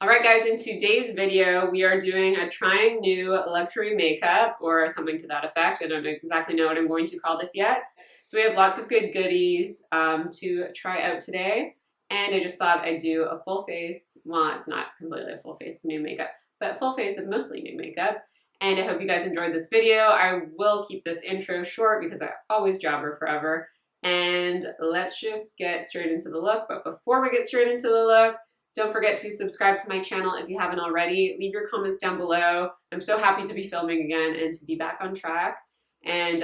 Alright guys, in today's video we are doing a trying new luxury makeup or something to that effect. I don't exactly know what I'm going to call this yet. So we have lots of good goodies to try out today, and I just thought I'd do a full face, well it's not completely a full face of new makeup, but a full face of mostly new makeup. And I hope you guys enjoyed this video. I will keep this intro short because I always jabber forever. And let's just get straight into the look. But before we get straight into the look, don't forget to subscribe to my channel if you haven't already. Leave your comments down below. I'm so happy to be filming again and to be back on track. And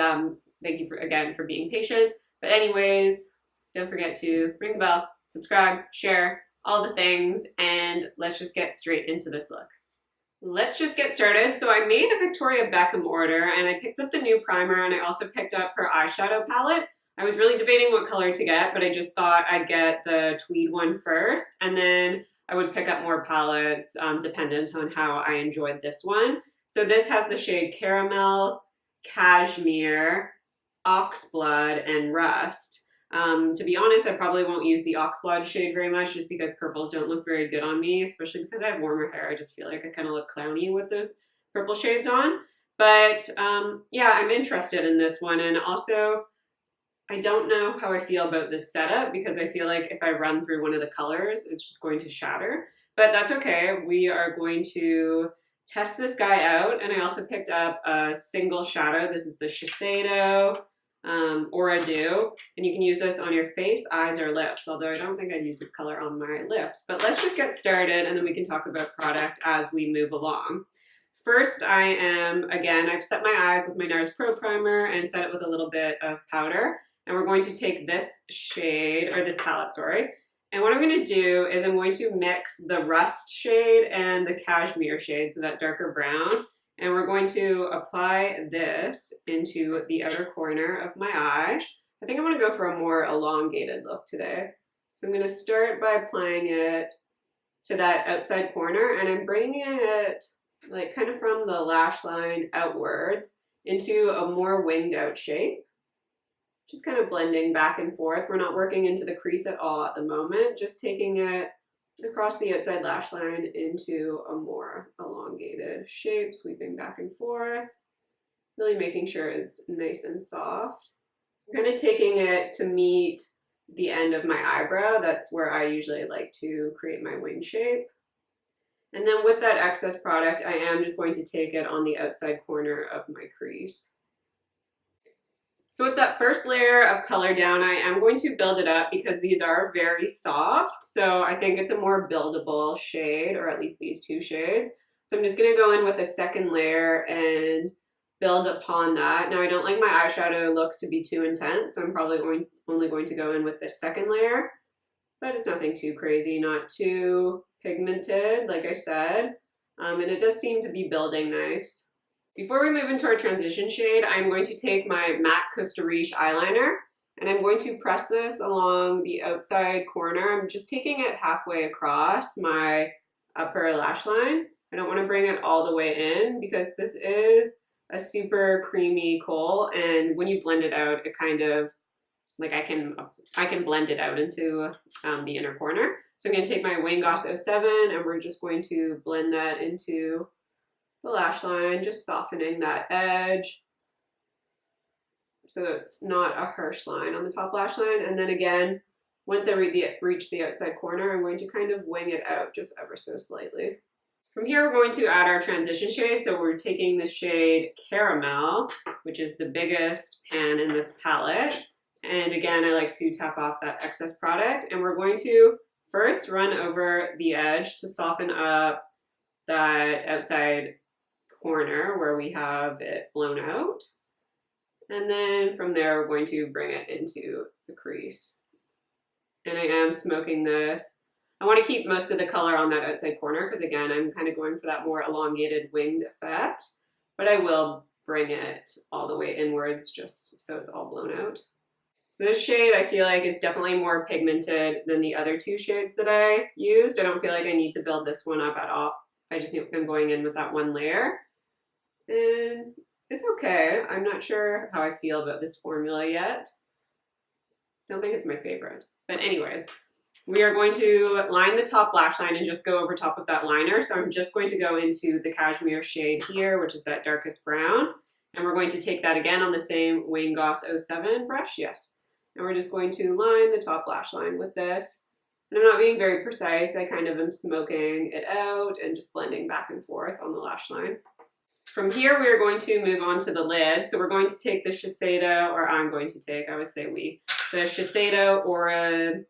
thank you again for being patient. But anyways, don't forget to ring the bell, subscribe, share, all the things, and let's just get straight into this look. Let's just get started. So I made a Victoria Beckham order and I picked up the new primer and I also picked up her eyeshadow palette. I was really debating what color to get, but I just thought I'd get the tweed one first, and then I would pick up more palettes dependent on how I enjoyed this one. So this has the shade Caramel, Cashmere, Oxblood, and Rust. To be honest, I probably won't use the Oxblood shade very much just because purples don't look very good on me, especially because I have warmer hair. I just feel like I kind of look clowny with those purple shades on. But yeah, I'm interested in this one, and also I don't know how I feel about this setup because I feel like if I run through one of the colors, it's just going to shatter. But that's okay. We are going to test this guy out. And I also picked up a single shadow. This is the Shiseido Aura Dew. And you can use this on your face, eyes, or lips. Although I don't think I'd use this color on my lips. But let's just get started and then we can talk about product as we move along. First, I've set my eyes with my NARS Pro Primer and set it with a little bit of powder. And we're going to take this shade, or this palette, sorry. And what I'm going to do is I'm going to mix the Rust shade and the Cashmere shade, so that darker brown. And we're going to apply this into the outer corner of my eye. I think I'm going to go for a more elongated look today. So I'm going to start by applying it to that outside corner, and I'm bringing it like kind of from the lash line outwards into a more winged out shape. Just kind of blending back and forth. We're not working into the crease at all at the moment, just taking it across the outside lash line into a more elongated shape, sweeping back and forth, really making sure it's nice and soft. I'm kind of taking it to meet the end of my eyebrow. That's where I usually like to create my wing shape. And then with that excess product, I am just going to take it on the outside corner of my crease. So with that first layer of color down, I am going to build it up because these are very soft. So I think it's a more buildable shade, or at least these two shades. So I'm just going to go in with a second layer and build upon that. Now I don't like my eyeshadow looks to be too intense, so I'm probably only going to go in with this second layer. But it's nothing too crazy, not too pigmented, like I said. And it does seem to be building nice. Before we move into our transition shade, I'm going to take my matte Costa Riche eyeliner and I'm going to press this along the outside corner. I'm just taking it halfway across my upper lash line. I don't want to bring it all the way in because this is a super creamy kohl, and when you blend it out, it kind of, like I can blend it out into the inner corner. So I'm going to take my Wayne Goss 07 and we're just going to blend that into the lash line, just softening that edge so that it's not a harsh line on the top lash line. And then again, once I reach the outside corner, I'm going to kind of wing it out just ever so slightly. From here, we're going to add our transition shade. So we're taking the shade Caramel, which is the biggest pan in this palette. And again, I like to tap off that excess product. And we're going to first run over the edge to soften up that outside corner where we have it blown out, and then from there we're going to bring it into the crease. And I am smoking this. I want to keep most of the color on that outside corner because again I'm kind of going for that more elongated winged effect, but I will bring it all the way inwards just so it's all blown out. So this shade I feel like is definitely more pigmented than the other two shades that I used. I don't feel like I need to build this one up at all. I just am going in with that one layer. And it's okay. I'm not sure how I feel about this formula yet. Don't think it's my favorite. But anyways, we are going to line the top lash line and just go over top of that liner. So I'm just going to go into the cashmere shade here, which is that darkest brown. And we're going to take that again on the same Wayne Goss 07 brush, yes. And we're just going to line the top lash line with this. And I'm not being very precise, I kind of am smoking it out and just blending back and forth on the lash line. From here, we are going to move on to the lid. So we're going to take the Shiseido, or I'm going to take, I always say we, the Shiseido Aura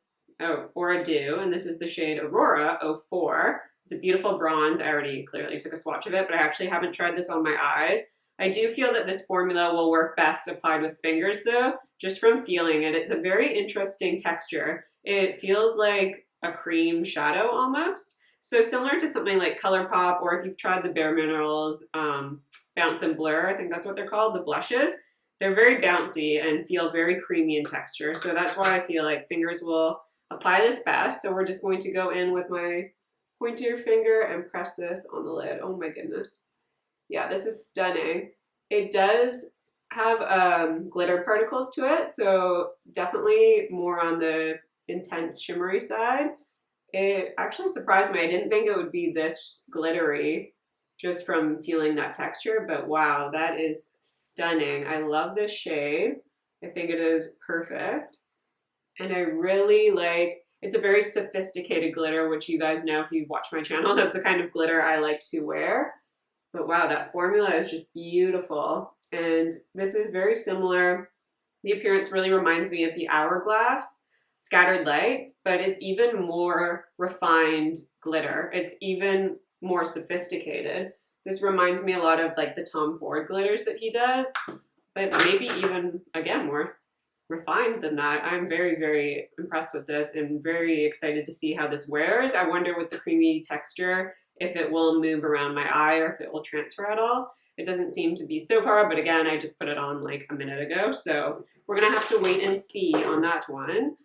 Dew, and this is the shade Aurora 04. It's a beautiful bronze. I already clearly took a swatch of it, but I actually haven't tried this on my eyes. I do feel that this formula will work best applied with fingers though, just from feeling it. It's a very interesting texture. It feels like a cream shadow almost. So similar to something like ColourPop, or if you've tried the Bare Minerals Bounce and Blur, I think that's what they're called, the blushes. They're very bouncy and feel very creamy in texture. So that's why I feel like fingers will apply this best. So we're just going to go in with my pointer finger and press this on the lid. Oh my goodness. Yeah, this is stunning. It does have glitter particles to it, so definitely more on the intense shimmery side. It actually surprised me. I didn't think it would be this glittery just from feeling that texture, but wow, that is stunning. I love this shade. I think it is perfect. And I really like, it's a very sophisticated glitter, which you guys know if you've watched my channel, that's the kind of glitter I like to wear. But wow, that formula is just beautiful. And this is very similar. The appearance really reminds me of the Hourglass Scattered Lights, but it's even more refined glitter. It's even more sophisticated. This reminds me a lot of like the Tom Ford glitters that he does, but maybe even, again, more refined than that. I'm very, very impressed with this and very excited to see how this wears. I wonder with the creamy texture if it will move around my eye or if it will transfer at all. It doesn't seem to be so far, but again, I just put it on like a minute ago, so we're gonna have to wait and see on that one.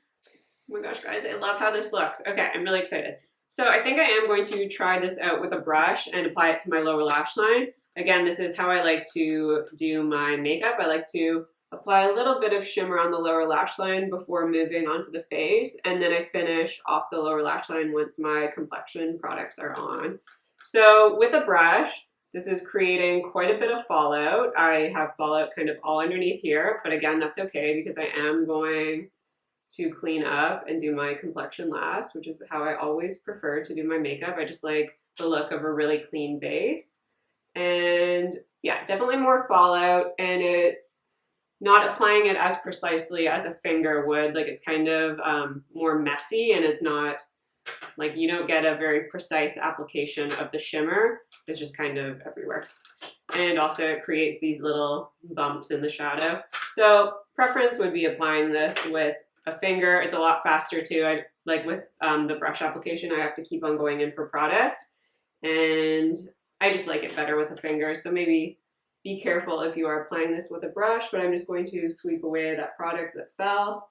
Oh my gosh, guys, I love how this looks. Okay, I'm really excited. So I think I am going to try this out with a brush and apply it to my lower lash line. Again, this is how I like to do my makeup. I like to apply a little bit of shimmer on the lower lash line before moving onto the face, and then I finish off the lower lash line once my complexion products are on. So with a brush, this is creating quite a bit of fallout. I have fallout kind of all underneath here, but again, that's okay because I am going to clean up and do my complexion last, which is how I always prefer to do my makeup. I just like the look of a really clean base. And yeah, definitely more fallout, and it's not applying it as precisely as a finger would. Like it's kind of more messy, and it's not like you don't get a very precise application of the shimmer. It's just kind of everywhere. And also it creates these little bumps in the shadow. So preference would be applying this with a finger. It's a lot faster too. I like with the brush application, I have to keep on going in for product, and I just like it better with a finger. So maybe be careful if you are applying this with a brush, but I'm just going to sweep away that product that fell.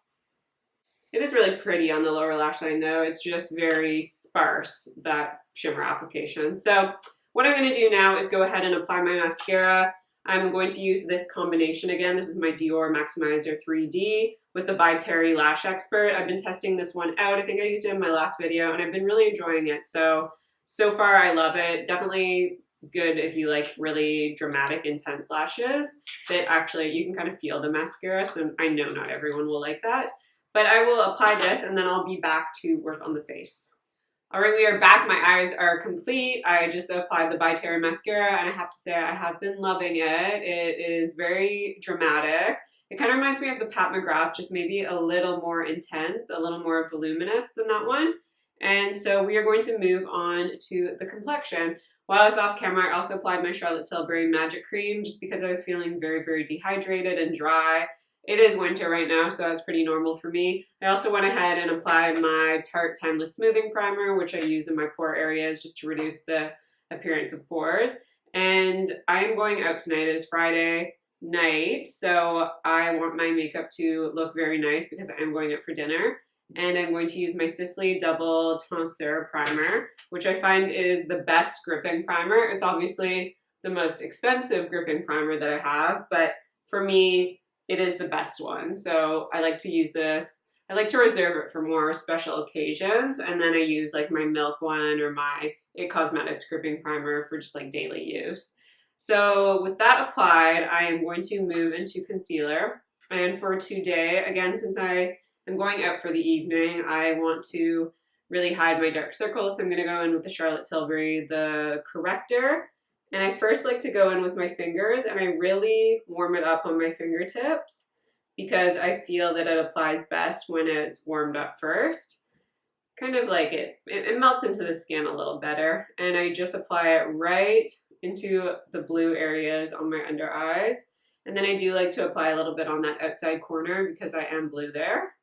It is really pretty on the lower lash line though. It's just very sparse, that shimmer application. So what I'm going to do now is go ahead and apply my mascara. I'm going to use this combination again. This is my Dior Maximizer 3D with the By Terry Lash Expert. I've been testing this one out. I think I used it in my last video, and I've been really enjoying it. So far I love it. Definitely good if you like really dramatic, intense lashes that actually you can kind of feel the mascara. So I know not everyone will like that, but I will apply this and then I'll be back to work on the face. All right, we are back. My eyes are complete. I just applied the By Terry mascara, and I have to say I have been loving it. It is very dramatic. It kind of reminds me of the Pat McGrath, just maybe a little more intense, a little more voluminous than that one. And so we are going to move on to the complexion. While I was off camera, I also applied my Charlotte Tilbury Magic Cream just because I was feeling very, very dehydrated and dry. It is winter right now, so that's pretty normal for me. I also went ahead and applied my Tarte Timeless Smoothing Primer, which I use in my pore areas just to reduce the appearance of pores. And I'm going out tonight. It is Friday night, so I want my makeup to look very nice because I am going out for dinner. And I'm going to use my Sislsey Double Tenseur Primer, which I find is the best gripping primer. It's obviously the most expensive gripping primer that I have, but for me, it is the best one. So I like to use this I like to reserve it for more special occasions, and then I use like my Milk one or my It Cosmetics Gripping Primer for just like daily use. So with that applied, I am going to move into concealer. And for today, again, since I am going out for the evening, I want to really hide my dark circles. So I'm going to go in with the Charlotte Tilbury, the Corrector. And I first like to go in with my fingers, and I really warm it up on my fingertips because I feel that it applies best when it's warmed up first. Kind of like it melts into the skin a little better. And I just apply it right into the blue areas on my under eyes. And then I do like to apply a little bit on that outside corner because I am blue there.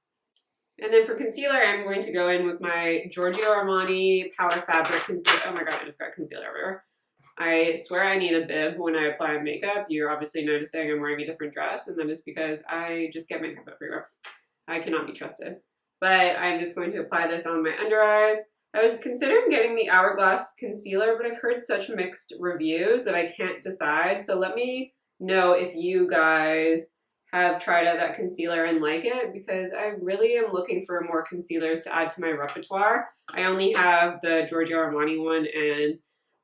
And then for concealer, I'm going to go in with my Giorgio Armani Power Fabric Concealer. Oh my god, I just got concealer everywhere. I swear I need a bib when I apply makeup. You're obviously noticing I'm wearing a different dress, and that is because I just get makeup everywhere. I cannot be trusted. But I'm just going to apply this on my under eyes. I was considering getting the Hourglass concealer, but I've heard such mixed reviews that I can't decide. So let me know if you guys have tried out that concealer and like it, because I really am looking for more concealers to add to my repertoire. I only have the Giorgio Armani one, and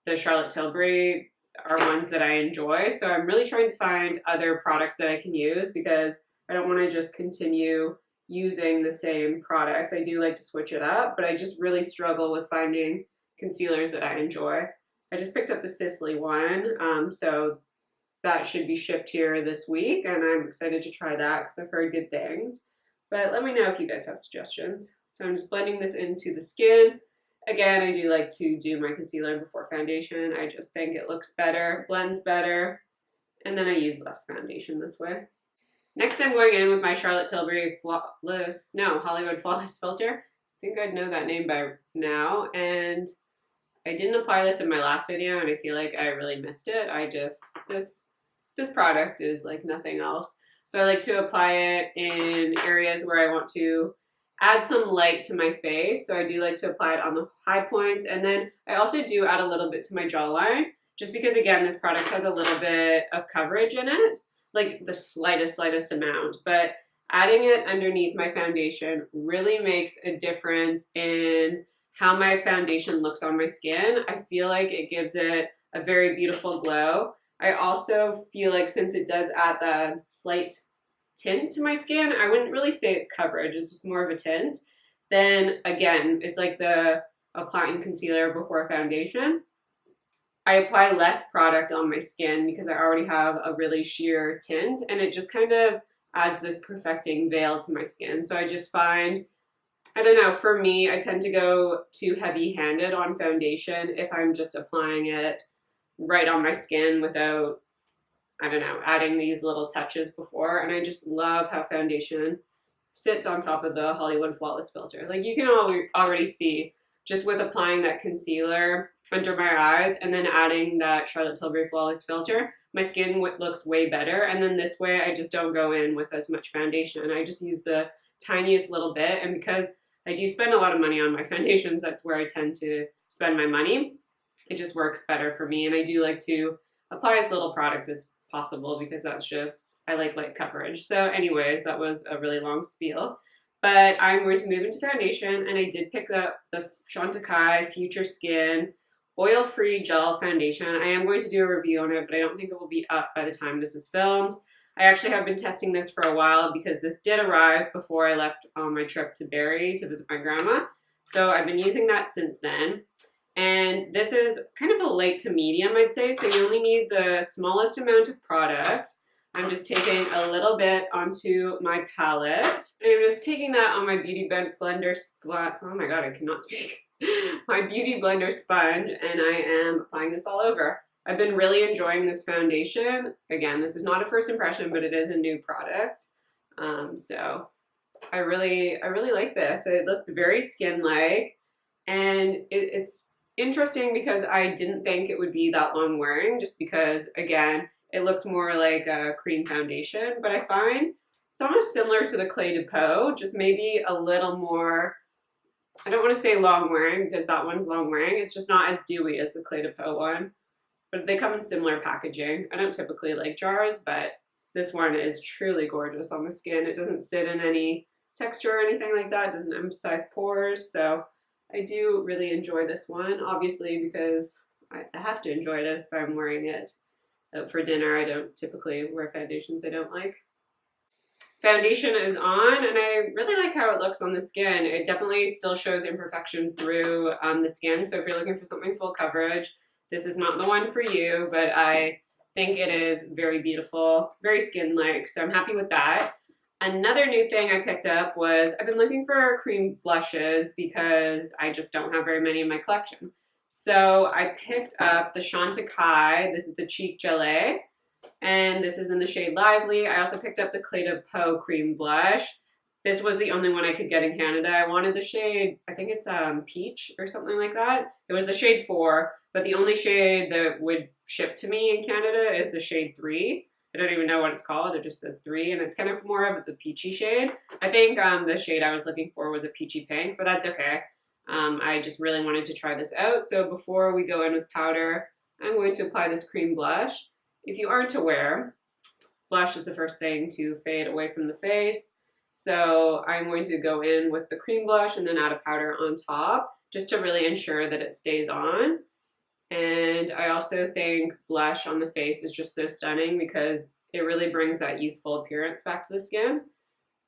the Charlotte Tilbury are ones that I enjoy. So I'm really trying to find other products that I can use because I don't want to just continue using the same products. I do like to switch it up, but I just really struggle with finding concealers that I enjoy. I just picked up the Sislsey one, so that should be shipped here this week, and I'm excited to try that because I've heard good things. But let me know if you guys have suggestions. So I'm just blending this into the skin. Again, I do like to do my concealer before foundation. I just think it looks better, blends better, and then I use less foundation this way. Next, I'm going in with my Charlotte Tilbury Hollywood Flawless Filter. I think I'd know that name by now, and I didn't apply this in my last video, and I feel like I really missed it. This product is like nothing else. So I like to apply it in areas where I want to add some light to my face. So I do like to apply it on the high points, and then I also do add a little bit to my jawline, just because again, this product has a little bit of coverage in it, like the slightest amount, but adding it underneath my foundation really makes a difference in how my foundation looks on my skin. I feel like it gives it a very beautiful glow. I also feel like since it does add the slight tint to my skin, I wouldn't really say it's coverage, it's just more of a tint. Then again, it's like the applying concealer before foundation. I apply less product on my skin because I already have a really sheer tint, and it just kind of adds this perfecting veil to my skin. So I just find, I don't know, for me, I tend to go too heavy-handed on foundation if I'm just applying it right on my skin without, I don't know, adding these little touches before. And I just love how foundation sits on top of the Hollywood Flawless Filter. Like you can already see just with applying that concealer under my eyes and then adding that Charlotte Tilbury Flawless Filter, my skin looks way better. And then this way I just don't go in with as much foundation. I just use the tiniest little bit. And because I do spend a lot of money on my foundations, that's where I tend to spend my money. It just works better for me. And I do like to apply as little product as possible because that's just, I like light coverage. So anyways, that was a really long spiel. But I'm going to move into foundation, and I did pick up the Chantecaille Future Skin Oil-Free Gel Foundation. I am going to do a review on it, but I don't think it will be up by the time this is filmed. I actually have been testing this for a while because this did arrive before I left on my trip to Barrie to visit my grandma. So I've been using that since then. And this is kind of a light to medium, I'd say. So you only need the smallest amount of product. I'm just taking a little bit onto my palette. I'm just taking that on my Beauty Blender oh my god, I cannot speak. My Beauty Blender sponge, and I am applying this all over. I've been really enjoying this foundation. Again, this is not a first impression, but it is a new product. So I really like this. It looks very skin-like, and it's interesting because I didn't think it would be that long wearing, just because, again, it looks more like a cream foundation, but I find it's almost similar to the Clé de Peau, just maybe a little more, I don't want to say long wearing because that one's long wearing. It's just not as dewy as the Clé de Peau one, but they come in similar packaging. I don't typically like jars, but this one is truly gorgeous on the skin. It doesn't sit in any texture or anything like that. It doesn't emphasize pores, so I do really enjoy this one, obviously, because I have to enjoy it if I'm wearing it out for dinner. I don't typically wear foundations I don't like. Foundation is on, and I really like how it looks on the skin. It definitely still shows imperfection through the skin, so if you're looking for something full coverage, this is not the one for you, but I think it is very beautiful, very skin-like, so I'm happy with that. Another new thing I picked up was I've been looking for cream blushes because I just don't have very many in my collection. So I picked up the Chantecaille. This is the Cheek Gelée, and this is in the shade Lively. I also picked up the Peau cream blush. This was the only one I could get in Canada. I wanted the shade, I think it's peach or something like that. It was the shade 4, but the only shade that would ship to me in Canada is the shade 3. I don't even know what it's called. It just says 3, and it's kind of more of the peachy shade. I think the shade I was looking for was a peachy pink, but that's okay. I just really wanted to try this out. So before we go in with powder, I'm going to apply this cream blush. If you aren't aware, blush is the first thing to fade away from the face. So I'm going to go in with the cream blush and then add a powder on top, just to really ensure that it stays on. And I also think blush on the face is just so stunning because it really brings that youthful appearance back to the skin.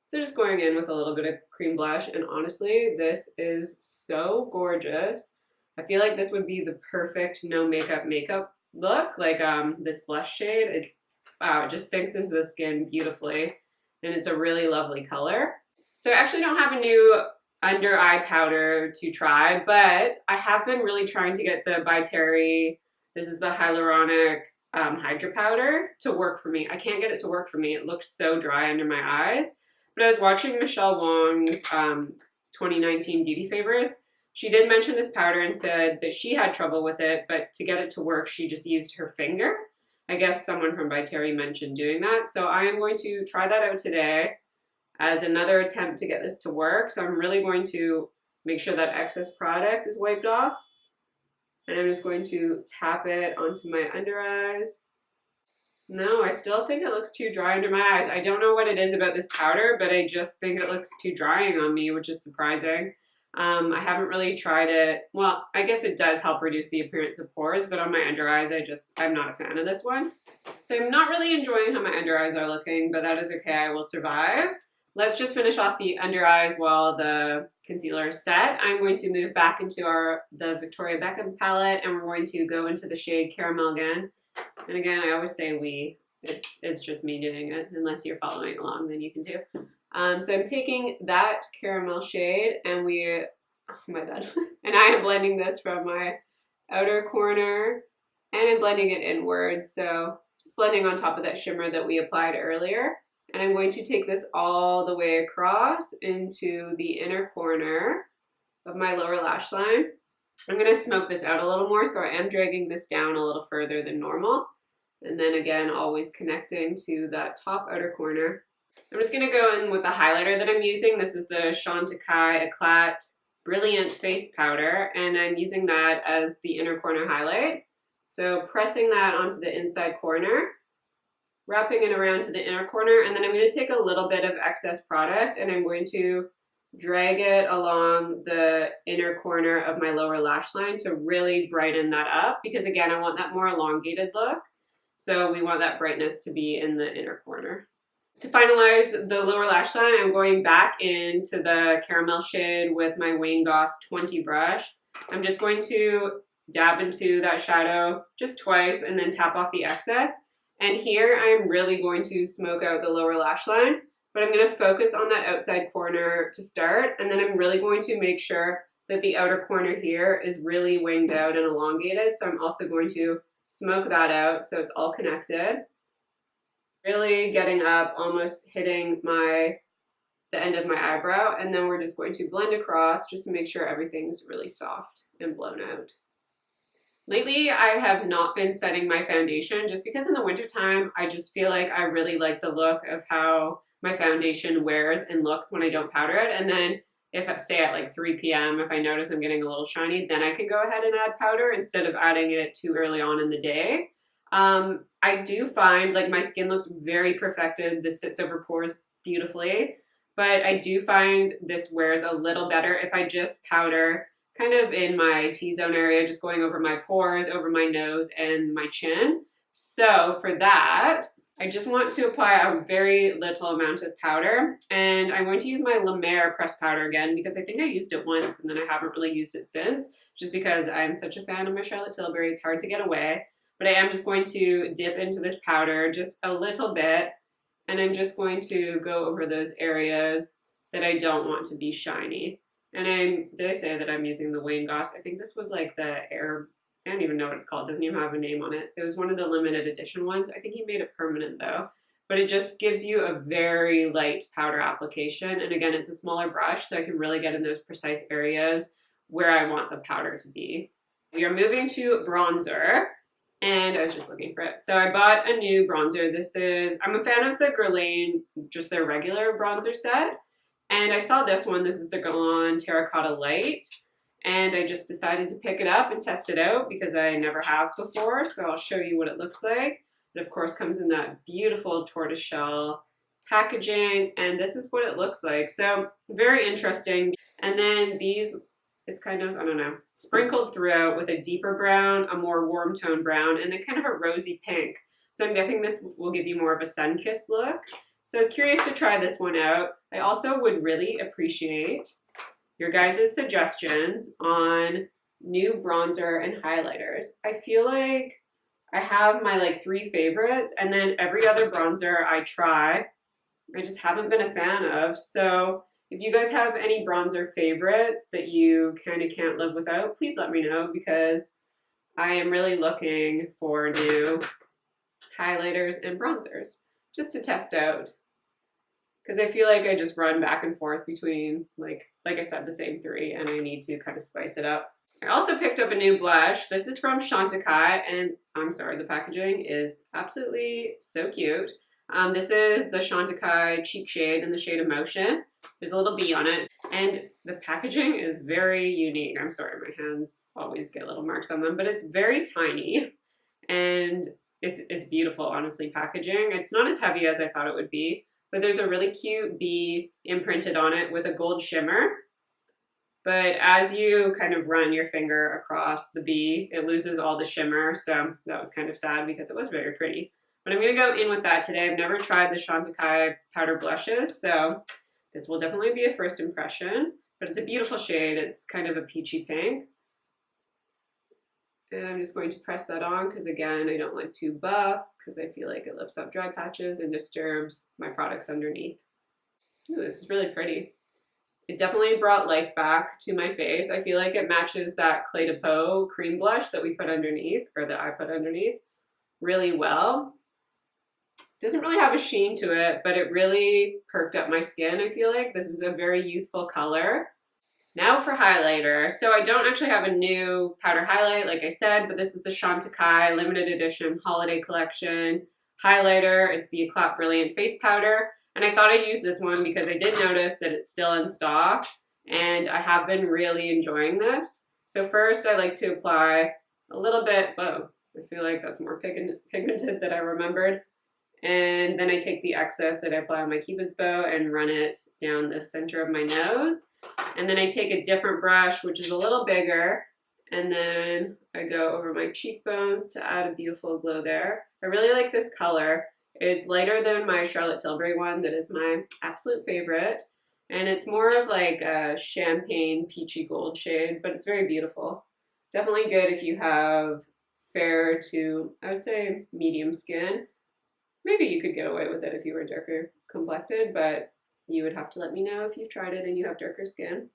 So just going in with a little bit of cream blush, and honestly, this is so gorgeous. I feel like this would be the perfect no makeup look, like this blush shade. It's, wow, it just sinks into the skin beautifully, and it's a really lovely color. So I actually don't have a new under eye powder to try, but I have been really trying to get the by Terry, this is the Hyaluronic Hydra powder, to work for me. I can't get it to work for me. It looks so dry under my eyes. But I was watching Michelle Wong's 2019 Beauty Favorites. She did mention this powder and said that she had trouble with it, but to get it to work, she just used her finger. I guess someone from By Terry mentioned doing that. So I am going to try that out today as another attempt to get this to work. So I'm really going to make sure that excess product is wiped off. And I'm just going to tap it onto my under eyes. No, I still think it looks too dry under my eyes. I don't know what it is about this powder, but I just think it looks too drying on me, which is surprising. I haven't really tried it. Well, I guess it does help reduce the appearance of pores, but on my under eyes, I'm not a fan of this one. So I'm not really enjoying how my under eyes are looking, but that is okay. I will survive. Let's just finish off the under eyes while the concealer is set. I'm going to move back into the Victoria Beckham palette, and we're going to go into the shade Caramel again. And again, I always say we. It's just me doing it. Unless you're following along, then you can do. So I'm taking that caramel shade, and oh my god. And I am blending this from my outer corner, and I'm blending it inwards. So just blending on top of that shimmer that we applied earlier. And I'm going to take this all the way across into the inner corner of my lower lash line. I'm going to smoke this out a little more, so I am dragging this down a little further than normal. And then again, always connecting to that top outer corner. I'm just going to go in with the highlighter that I'm using. This is the Chantecaille Eclat Brilliant Face Powder, and I'm using that as the inner corner highlight. So pressing that onto the inside corner, wrapping it around to the inner corner, and then I'm going to take a little bit of excess product and I'm going to drag it along the inner corner of my lower lash line to really brighten that up, because again, I want that more elongated look. So we want that brightness to be in the inner corner. To finalize the lower lash line, I'm going back into the caramel shade with my Wayne Goss 20 brush. I'm just going to dab into that shadow just twice and then tap off the excess. And here I'm really going to smoke out the lower lash line, but I'm going to focus on that outside corner to start, and then I'm really going to make sure that the outer corner here is really winged out and elongated. So I'm also going to smoke that out so it's all connected. Really getting up, almost hitting the end of my eyebrow, and then we're just going to blend across just to make sure everything's really soft and blown out. Lately, I have not been setting my foundation just because in the wintertime, I just feel like I really like the look of how my foundation wears and looks when I don't powder it. And then if I say at like 3 p.m., if I notice I'm getting a little shiny, then I can go ahead and add powder instead of adding it too early on in the day. I do find like my skin looks very perfected. This sits over pores beautifully. but I do find this wears a little better if I just powder kind of in my T-zone area, just going over my pores, over my nose and my chin. So for that, I just want to apply a very little amount of powder, and I'm going to use my La Mer pressed powder again because I think I used it once and then I haven't really used it since, just because I'm such a fan of my Charlotte Tilbury. It's hard to get away, but I am just going to dip into this powder just a little bit, and I'm just going to go over those areas that I don't want to be shiny. And did I say that I'm using the Wayne Goss? I think this was like the Air, I don't even know what it's called. It doesn't even have a name on it. It was one of the limited edition ones. I think he made it permanent though. But it just gives you a very light powder application. And again, it's a smaller brush, so I can really get in those precise areas where I want the powder to be. We are moving to bronzer. And I was just looking for it. So I bought a new bronzer. I'm a fan of the Guerlain, just their regular bronzer set. And I saw this one. This is the Guerlain Terracotta Light. And I just decided to pick it up and test it out because I never have before. So I'll show you what it looks like. It of course comes in that beautiful tortoiseshell packaging. And this is what it looks like. So very interesting. And then these, it's kind of, I don't know, sprinkled throughout with a deeper brown, a more warm tone brown, and then kind of a rosy pink. So I'm guessing this will give you more of a sun-kissed look. So I was curious to try this one out. I also would really appreciate your guys' suggestions on new bronzer and highlighters. I feel like I have my like 3 favorites, and then every other bronzer I try, I just haven't been a fan of. So if you guys have any bronzer favorites that you kind of can't live without, please let me know, because I am really looking for new highlighters and bronzers just to test out. Because I feel like I just run back and forth between, like I said, the same 3, and I need to kind of spice it up. I also picked up a new blush. This is from Chantecaille, and I'm sorry, the packaging is absolutely so cute. This is the Chantecaille Cheek Shade in the shade Emotion. There's a little bee on it, and the packaging is very unique. I'm sorry, my hands always get little marks on them, but it's very tiny, and it's beautiful, honestly, packaging. It's not as heavy as I thought it would be, but there's a really cute bee imprinted on it with a gold shimmer. But as you kind of run your finger across the bee, it loses all the shimmer, so that was kind of sad because it was very pretty. But I'm going to go in with that today. I've never tried the Chantecaille powder blushes, so this will definitely be a first impression. But it's a beautiful shade. It's kind of a peachy pink. And I'm just going to press that on because, again, I don't like too buff because I feel like it lifts up dry patches and disturbs my products underneath. Ooh, this is really pretty. It definitely brought life back to my face. I feel like it matches that Clé de Peau cream blush that we put underneath, or that I put underneath, really well. Doesn't really have a sheen to it, but it really perked up my skin, I feel like. This is a very youthful color. Now for highlighter. So I don't actually have a new powder highlight, like I said, but this is the Chantecaille limited edition holiday collection highlighter. It's the Eclat Brilliant Face Powder. And I thought I'd use this one because I did notice that it's still in stock, and I have been really enjoying this. So first I like to apply a little bit, whoa, I feel like that's more pigmented than I remembered. And then I take the excess that I apply on my Cupid's bow and run it down the center of my nose. And then I take a different brush, which is a little bigger, and then I go over my cheekbones to add a beautiful glow there. I really like this color. It's lighter than my Charlotte Tilbury one that is my absolute favorite. And it's more of like a champagne peachy gold shade, but it's very beautiful. Definitely good if you have fair to, I would say, medium skin. Maybe you could get away with it if you were darker complected, but you would have to let me know if you've tried it and you have darker skin.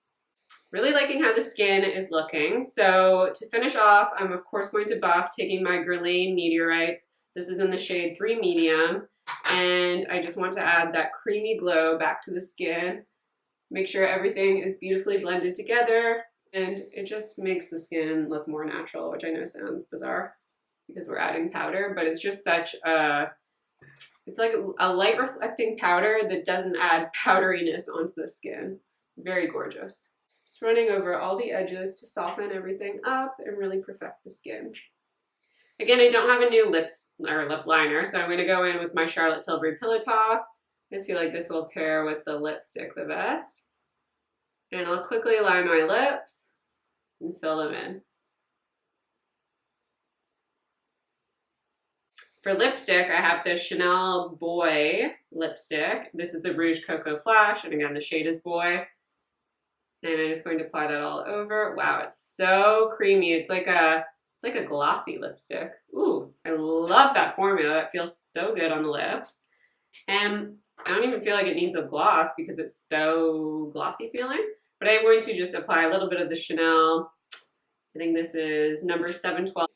Really liking how the skin is looking. So to finish off, I'm of course going to buff, taking my Guerlain Meteorites. This is in the shade 3 Medium, and I just want to add that creamy glow back to the skin. Make sure everything is beautifully blended together, and it just makes the skin look more natural, which I know sounds bizarre because we're adding powder, but it's just such a, it's like a light reflecting powder that doesn't add powderiness onto the skin. Very gorgeous. Just running over all the edges to soften everything up and really perfect the skin. Again, I don't have a new lip liner, so I'm going to go in with my Charlotte Tilbury Pillow Talk. I just feel like this will pair with the lipstick the best. And I'll quickly line my lips and fill them in. For lipstick, I have the Chanel Boy lipstick. This is the Rouge Cocoa Flash, and again, the shade is Boy. And I'm just going to apply that all over. Wow, it's so creamy. It's like a glossy lipstick. Ooh, I love that formula. That feels so good on the lips. And I don't even feel like it needs a gloss because it's so glossy feeling. But I'm going to just apply a little bit of the Chanel. I think this is number 712.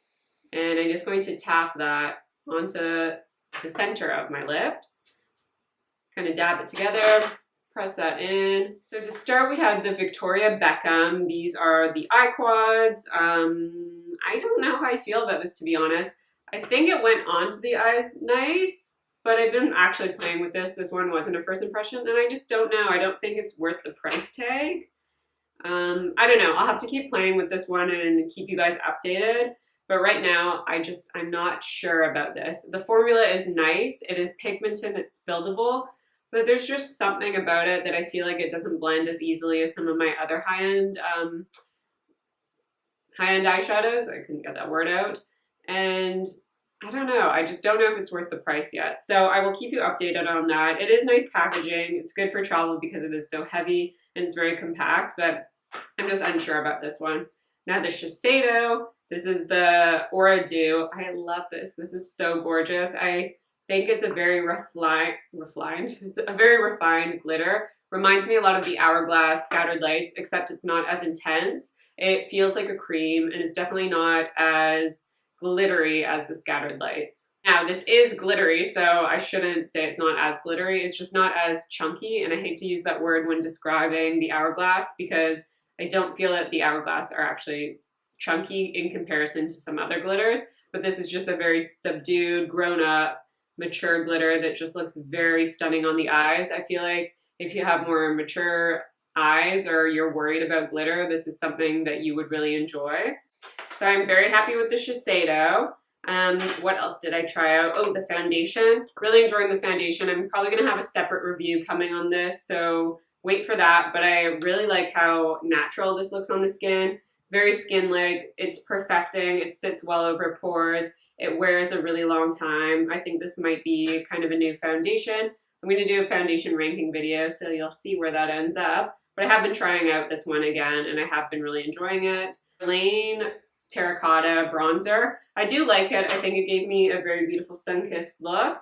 And I'm just going to tap that onto the center of my lips. Kind of dab it together. Press that in. So to start, we have the Victoria Beckham. These are the eye quads. I don't know how I feel about this, to be honest. I think it went onto the eyes nice, but I've been actually playing with this. This one wasn't a first impression, and I just don't know. I don't think it's worth the price tag. I don't know. I'll have to keep playing with this one and keep you guys updated. But right now, I'm not sure about this. The formula is nice. It is pigmented. It's buildable. But there's just something about it that I feel like it doesn't blend as easily as some of my other high-end eyeshadows. I couldn't get that word out. And I don't know. I just don't know if it's worth the price yet. So I will keep you updated on that. It is nice packaging. It's good for travel because it is so heavy and it's very compact, but I'm just unsure about this one. Now the Shiseido. This is the Aura Dew. I love this. This is so gorgeous. I think it's a very it's a very refined glitter. Reminds me a lot of the Hourglass Scattered Lights, except it's not as intense. It feels like a cream, and it's definitely not as glittery as the Scattered Lights. Now, this is glittery, so I shouldn't say it's not as glittery. It's just not as chunky, and I hate to use that word when describing the Hourglass because I don't feel that the Hourglass are actually chunky in comparison to some other glitters, but this is just a very subdued, grown-up, mature glitter that just looks very stunning on the eyes. I feel like if you have more mature eyes or you're worried about glitter, this is something that you would really enjoy. So I'm very happy with the Shiseido. What else did I try out? Oh, the foundation. Really enjoying the foundation. I'm probably going to have a separate review coming on this, so wait for that. But I really like how natural this looks on the skin. Very skin-like. It's perfecting. It sits well over pores. It wears a really long time. I think this might be kind of a new foundation. I'm going to do a foundation ranking video, so you'll see where that ends up. But I have been trying out this one again, and I have been really enjoying it. Guerlain Terracotta Bronzer. I do like it. I think it gave me a very beautiful sun-kissed look.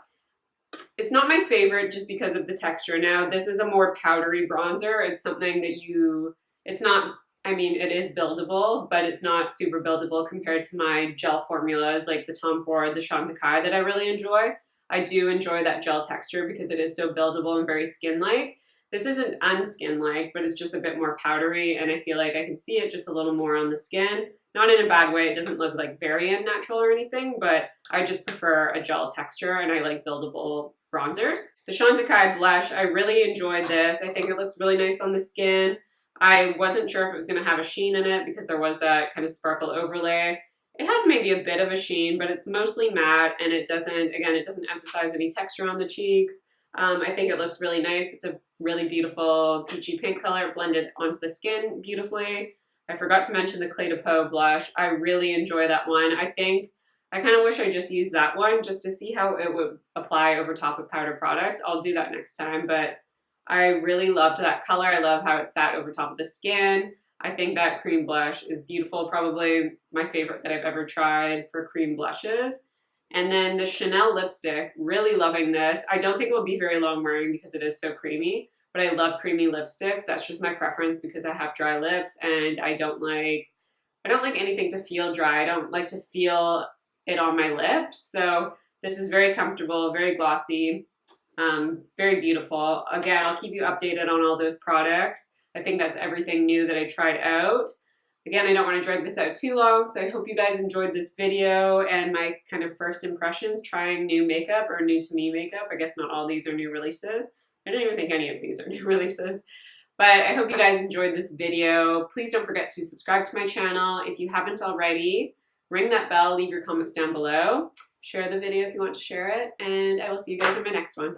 It's not my favorite just because of the texture. Now, this is a more powdery bronzer. It's something that it's not, I mean, it is buildable, but it's not super buildable compared to my gel formulas like the Tom Ford, the Chantecaille that I really enjoy. I do enjoy that gel texture because it is so buildable and very skin-like. This isn't unskin-like, but it's just a bit more powdery, and I feel like I can see it just a little more on the skin. Not in a bad way. It doesn't look like very unnatural or anything, but I just prefer a gel texture, and I like buildable bronzers. The Chantecaille blush, I really enjoyed this. I think it looks really nice on the skin. I wasn't sure if it was going to have a sheen in it because there was that kind of sparkle overlay. It has maybe a bit of a sheen, but it's mostly matte, and it doesn't emphasize any texture on the cheeks. I think it looks really nice. It's a really beautiful peachy pink color blended onto the skin beautifully. I forgot to mention the Clé de Peau blush. I really enjoy that one. I think I kind of wish I just used that one just to see how it would apply over top of powder products. I'll do that next time, but I really loved that color. I love how it sat over top of the skin. I think that cream blush is beautiful. Probably my favorite that I've ever tried for cream blushes. And then the Chanel lipstick, really loving this. I don't think it will be very long wearing because it is so creamy, but I love creamy lipsticks. That's just my preference because I have dry lips and I don't like anything to feel dry. I don't like to feel it on my lips. So this is very comfortable, very glossy, very beautiful. Again, I'll keep you updated on all those products. I think that's everything new that I tried out. Again, I don't want to drag this out too long, so I hope you guys enjoyed this video and my kind of first impressions trying new makeup or new to me makeup. I guess not all these are new releases. I don't even think any of these are new releases. But I hope you guys enjoyed this video. Please don't forget to subscribe to my channel if you haven't already. Ring that bell, leave your comments down below. Share the video if you want to share it, and I will see you guys in my next one.